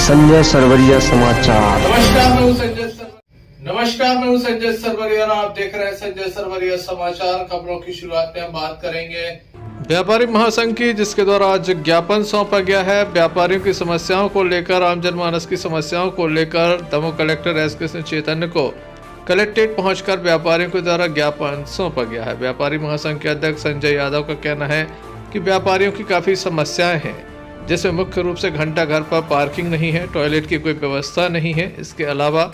संजय सरवरिया समाचार। नमस्कार, मैं हूं संजय सरवरिया और आप देख रहे हैं संजय सरवरिया समाचार। खबरों की शुरुआत में हम बात करेंगे व्यापारी महासंघ की, जिसके द्वारा आज ज्ञापन सौंपा गया है। व्यापारियों की समस्याओं को लेकर, आम जनमानस की समस्याओं को लेकर दमोह कलेक्टर एस कृष्ण चैतन्य को कलेक्ट्रेट पहुंचकर व्यापारियों के द्वारा ज्ञापन सौंपा गया है। व्यापारी महासंघ के अध्यक्ष संजय यादव का कहना है कि व्यापारियों की काफी समस्याएं हैं, जिसमें मुख्य रूप से घंटा घर पर पार्किंग नहीं है, टॉयलेट की कोई व्यवस्था नहीं है। इसके अलावा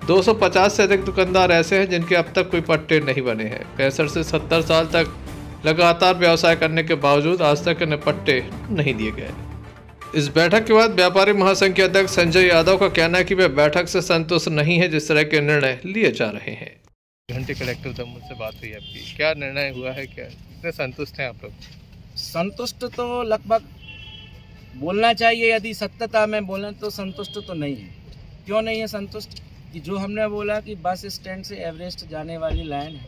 250 से अधिक दुकानदार ऐसे हैं जिनके अब तक कोई पट्टे नहीं बने हैं। 65 से 70 साल तक लगातार व्यवसाय करने के बावजूद आज तक इन्हें पट्टे नहीं दिए गए। इस बैठक के बाद व्यापारी महासंघ के अध्यक्ष संजय यादव का कहना है कि वे बैठक से संतुष्ट नहीं है जिस तरह के निर्णय लिए जा रहे हैं। घंटे कलेक्टर दमोह से बात हुई आपकी, क्या निर्णय हुआ है, क्या कितने संतुष्ट हैं आप लोग? संतुष्ट तो लगभग बोलना चाहिए, यदि सत्यता में बोलें तो संतुष्ट तो नहीं है। क्यों नहीं है संतुष्ट? कि जो हमने बोला कि बस स्टैंड से एवरेस्ट जाने वाली लाइन है,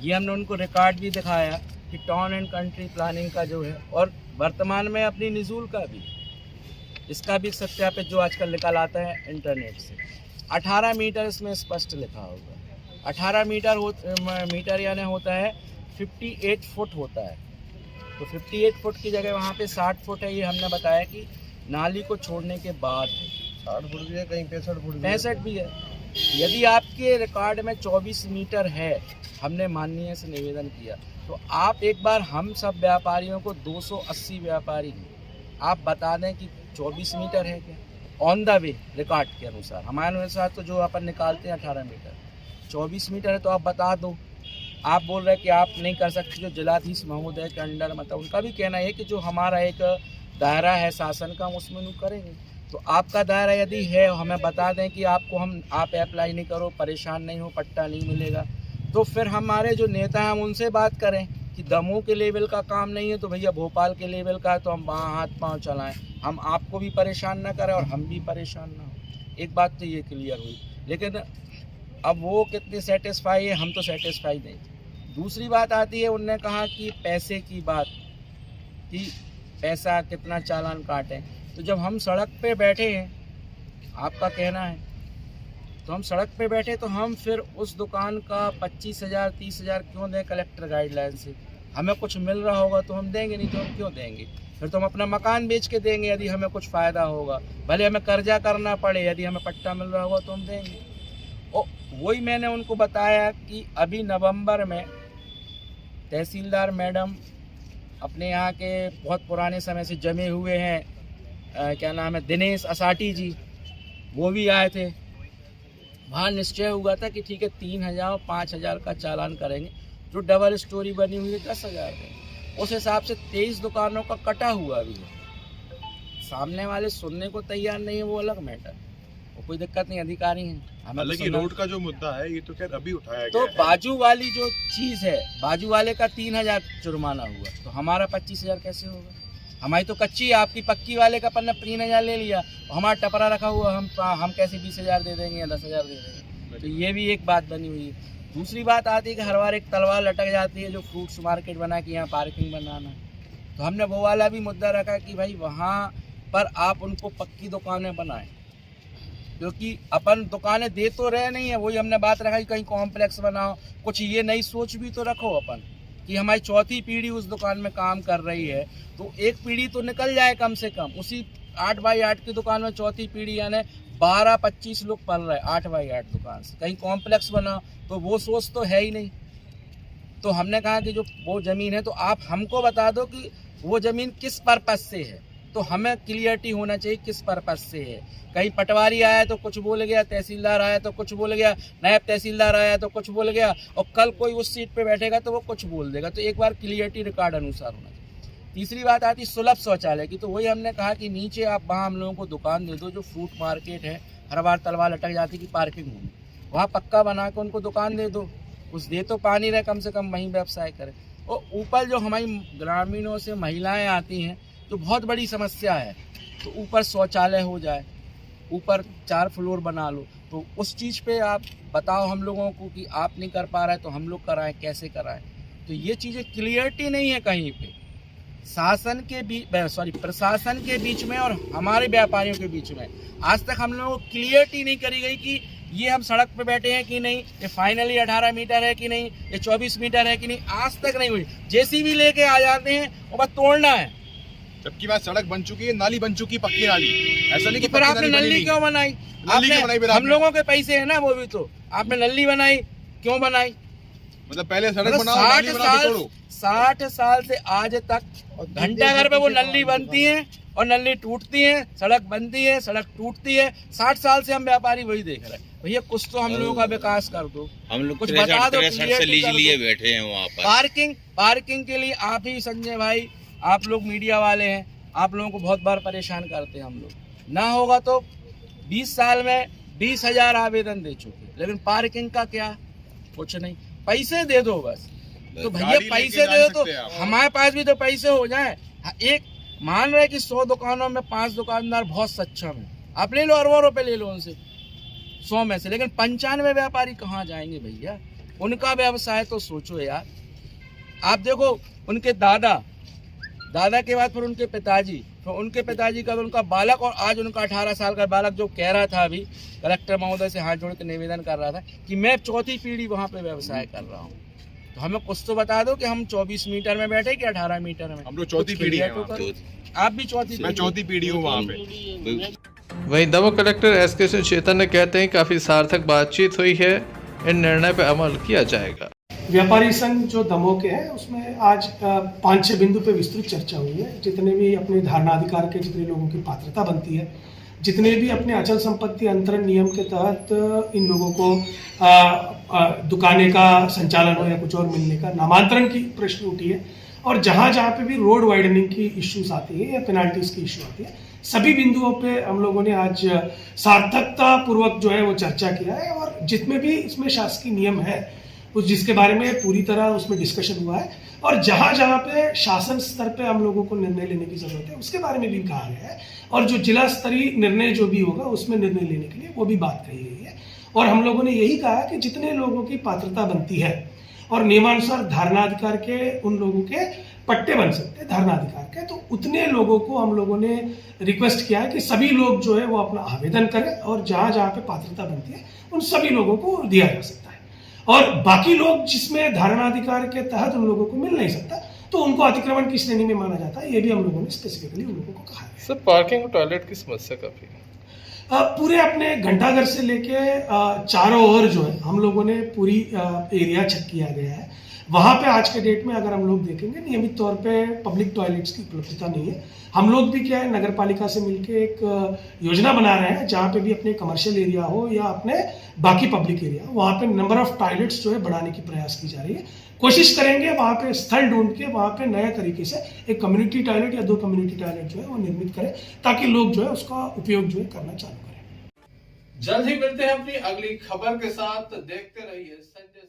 ये हमने उनको रिकॉर्ड भी दिखाया कि टाउन एंड कंट्री प्लानिंग का जो है, और वर्तमान में अपनी निजूल का भी, इसका भी सत्यापित जो आजकल निकल आता है इंटरनेट से। 18 मीटर इसमें स्पष्ट लिखा होगा। 18 मीटर यानी होता है 58 फुट होता है। तो 58 फुट की जगह वहाँ पे 60 फुट है। ये हमने बताया कि नाली को छोड़ने के बाद है। 60 फुट भी है, कहीं 65 भी है। यदि आपके रिकॉर्ड में 24 मीटर है, हमने माननीय से निवेदन किया, तो आप एक बार हम सब व्यापारियों को 280 व्यापारी हैं, आप बता दें कि 24 मीटर है क्या ऑन द वे रिकॉर्ड के अनुसार। हमारे अनुसार तो जो अपन निकालते हैं 18 मीटर, 24 मीटर है, तो आप बता दो। आप बोल रहे हैं कि आप नहीं कर सकते। जो जिलाधीश महोदय के अंडर मतलब उनका भी कहना है कि जो हमारा एक दायरा है शासन का, हम उसमें नहीं करेंगे। तो आपका दायरा यदि है, हमें बता दें कि आप अप्लाई नहीं करो, परेशान नहीं हो, पट्टा नहीं मिलेगा, तो फिर हमारे जो नेता हैं हम उनसे बात करें कि दमोह के लेवल का काम नहीं है तो भैया भोपाल के लेवल का है, तो हम वहाँ हाथ पाँव चलाएँ, हम आपको भी परेशान ना करें और हम भी परेशान ना हो। एक बात तो ये क्लियर हुई। लेकिन अब वो कितने सेटिस्फाई है, हम तो सेटिस्फाई नहीं। दूसरी बात आती है, उनने कहा कि पैसे की बात, कि पैसा कितना चालान काटें। तो जब हम सड़क पे बैठे हैं, आपका कहना है, तो हम सड़क पे बैठे तो हम फिर उस दुकान का 25,000 30,000 क्यों दें कलेक्टर गाइडलाइन से? हमें कुछ मिल रहा होगा तो हम देंगे, नहीं तो हम क्यों देंगे? फिर तो हम अपना मकान बेच के देंगे यदि हमें कुछ फ़ायदा होगा। भले हमें कर्जा करना पड़े, यदि हमें पट्टा मिल रहा होगा तो हम देंगे। और वही मैंने उनको बताया कि अभी नवंबर में तहसीलदार मैडम अपने यहाँ के बहुत पुराने समय से जमे हुए हैं, क्या नाम है, दिनेश असाटी जी, वो भी आए थे। वहाँ निश्चय हुआ था कि ठीक है 3,000 5,000 का चालान करेंगे। जो डबल स्टोरी बनी हुई है 10,000 में, उस हिसाब से 23 दुकानों का कटा हुआ भी है। सामने वाले सुनने को तैयार नहीं है, वो अलग मैटर, वो कोई दिक्कत नहीं, अधिकारी हैं। हालांकि रोड का जो मुद्दा है ये तो खैर अभी उठाया गया तो है। बाजू वाली जो चीज़ है, बाजू वाले का 3,000 जुर्माना हुआ, तो हमारा 25,000 कैसे होगा? हमारी तो कच्ची है, आपकी पक्की वाले का पन्ना 3,000 ले लिया, हमारा टपरा रखा हुआ, हम कैसे 20,000 दे देंगे या 10,000 दे देंगे? तो ये भी एक बात बनी हुई है। दूसरी बात आती है कि हर बार एक तलवार लटक जाती है, जो फ्रूट्स मार्केट बना कि यहाँ पार्किंग बनाना। तो हमने वो वाला भी मुद्दा रखा कि भाई वहाँ पर आप उनको पक्की दुकानें बनाएं, क्योंकि अपन दुकानें दे तो रहे नहीं है। वही हमने बात रखा कि कहीं कॉम्प्लेक्स बनाओ, कुछ ये नई सोच भी तो रखो अपन कि हमारी चौथी पीढ़ी उस दुकान में काम कर रही है, तो एक पीढ़ी तो निकल जाए कम से कम। उसी 8x8 की दुकान में चौथी पीढ़ी यानी 12-25 लोग पल रहे 8x8 दुकान से। कहीं कॉम्प्लेक्स बनाओ, तो वो सोच तो है ही नहीं। तो हमने कहा कि जो वो ज़मीन है, तो आप हमको बता दो कि वो ज़मीन किस पर्पज़ से है, तो हमें क्लियरिटी होना चाहिए किस पर्पज़ से है। कहीं पटवारी आया तो कुछ बोल गया, तहसीलदार आया तो कुछ बोल गया, नायब तहसीलदार आया तो कुछ बोल गया, और कल कोई उस सीट पे बैठेगा तो वो कुछ बोल देगा। तो एक बार क्लियरिटी रिकॉर्ड अनुसार होना चाहिए। तीसरी बात आती सुलभ शौचालय की, तो वही हमने कहा कि नीचे आप वहाँ हम लोगों को दुकान दे दो, जो फ्रूट मार्केट है, हर बार तलवार लटक जाती कि पार्किंग होगी, वहाँ पक्का बना के उनको दुकान दे दो, कुछ दे तो पानी रहे, कम से कम वहीं व्यवसाय करें। और ऊपर जो हमारी ग्रामीणों से महिलाएं आती हैं, तो बहुत बड़ी समस्या है, तो ऊपर शौचालय हो जाए, ऊपर 4 फ्लोर बना लो। तो उस चीज़ पे आप बताओ हम लोगों को कि आप नहीं कर पा रहे तो हम लोग कराएं, कैसे कराएं? तो ये चीज़ें क्लियरिटी नहीं है कहीं पे। शासन के प्रशासन के बीच में और हमारे व्यापारियों के बीच में आज तक हम लोगों को क्लियरिटी नहीं करी गई कि ये हम सड़क पे बैठे हैं कि नहीं, ये फाइनली 18 मीटर है कि नहीं, ये 24 मीटर है कि नहीं, आज तक नहीं हुई। जेसीबी लेके आ जाते हैं और बस तोड़ना है। जबकि बात सड़क बन चुकी है, नाली बन चुकी है, पक्की नाली। ऐसा नहीं कि फिर आपने नली क्यों बनाई? हम लोगों के पैसे है ना वो भी, तो आपने नली बनाई क्यों बनाई? मतलब पहले सड़क बनाओ, नाली बना के तोड़ो। 60 साल से आज तक घंटाघर पे वो नली बनती है और नली टूटती है, सड़क बनती है, सड़क टूटती है। 60 साल से हम व्यापारी वही देख रहे हैं। भैया कुछ तो हम लोगों का विकास कर दो, हम लोग कुछ बता दो। से लीज लिए बैठे हैं वहाँ पर। पार्किंग के लिए आप ही संजय भाई, आप लोग मीडिया वाले हैं, आप लोगों को बहुत बार परेशान करते हैं हम लोग। ना होगा तो 20 साल में 20,000 आवेदन दे चुके, लेकिन पार्किंग का क्या, कुछ नहीं। पैसे दे दो बस। तो भैया पैसे दे दो तो हमारे पास भी तो पैसे हो जाए। एक मान रहे कि 100 दुकानों में 5 दुकानदार बहुत सक्षम है, आप ले लो, अरबों रुपए ले लो उनसे 100 में से, लेकिन 95 व्यापारी कहाँ जाएंगे भैया? उनका व्यवसाय तो सोचो यार। आप देखो उनके दादा के बाद फिर उनके पिताजी, फिर उनके पिताजी का उनका बालक, और आज उनका 18 साल का बालक जो कह रहा था अभी कलेक्टर महोदय से हाथ जोड़ के निवेदन कर रहा था कि मैं 4थी पीढ़ी वहाँ पे व्यवसाय कर रहा हूँ। तो हमें कुछ तो बता दो कि हम 24 मीटर में बैठे कि 18 मीटर में? हम लोग 4थी पीढ़ी है। आप भी 4थी पीढ़ी हूँ वहाँ पे। वहीं दमोह कलेक्टर SK सिंह चेतन ने कहते हैं काफी सार्थक बातचीत हुई है, इन निर्णय पर अमल किया जाएगा। व्यापारी संघ जो दमोह के हैं उसमें आज 5-6 बिंदु पे विस्तृत चर्चा हुई है। जितने भी अपने धारणाधिकार के जितने लोगों की पात्रता बनती है, जितने भी अपने अचल संपत्ति अंतरण नियम के तहत इन लोगों को दुकानें का संचालन हो या कुछ और मिलने का नामांतरण की प्रश्न उठी है, और जहाँ जहाँ पे भी रोड वाइडनिंग की इश्यूज आती है या पेनाल्टीज की इश्यू आती है, सभी बिंदुओं पे हम लोगों ने आज सार्थकता पूर्वक जो है वो चर्चा किया है। और जितने भी इसमें शासकीय नियम है उस जिसके बारे में पूरी तरह उसमें डिस्कशन हुआ है, और जहाँ जहाँ पे शासन स्तर पे हम लोगों को निर्णय लेने की जरूरत है उसके बारे में भी कहा गया है, और जो जिला स्तरीय निर्णय जो भी होगा उसमें निर्णय लेने के लिए वो भी बात कही गई है। और हम लोगों ने यही कहा कि जितने लोगों की पात्रता बनती है और नियमानुसार धारणाधिकार के उन लोगों के पट्टे बन सकते हैं धारणाधिकार के, तो उतने लोगों को हम लोगों ने रिक्वेस्ट किया है कि सभी लोग जो है वो अपना आवेदन करें, और जहाँ जहाँ पे पात्रता बनती है उन सभी लोगों को दिया जा सकता है। और बाकी लोग जिसमें धारणाधिकार के तहत उन लोगों को मिल नहीं सकता, तो उनको अतिक्रमण की श्रेणी में माना जाता है। ये भी हम लोगों ने स्पेसिफिकली उन लोगों को कहा है। सर पार्किंग और टॉयलेट की समस्या काफी है। पूरे अपने घंटाघर से लेके चारों ओर जो है हम लोगों ने पूरी एरिया चेक किया गया है। वहाँ पे आज के डेट में अगर हम लोग देखेंगे नियमित तौर पे पब्लिक टॉयलेट्स की उपलब्धता नहीं है। हम लोग भी क्या है नगर पालिका से मिलके एक योजना बना रहे हैं जहाँ पे भी अपने कमर्शियल एरिया हो या अपने बाकी पब्लिक एरिया हो, वहाँ पे नंबर ऑफ टॉयलेट्स जो है बढ़ाने की प्रयास की जा रही है। कोशिश करेंगे वहाँ पे स्थल ढूंढ के वहाँ पे नया तरीके से एक कम्युनिटी टॉयलेट या 2 कम्युनिटी टॉयलेट जो है वो निर्मित करें, ताकि लोग जो है उसका उपयोग जो है करना चालू करें। जल्द ही मिलते हैं अपनी अगली खबर के साथ। देखते रहिए संजय।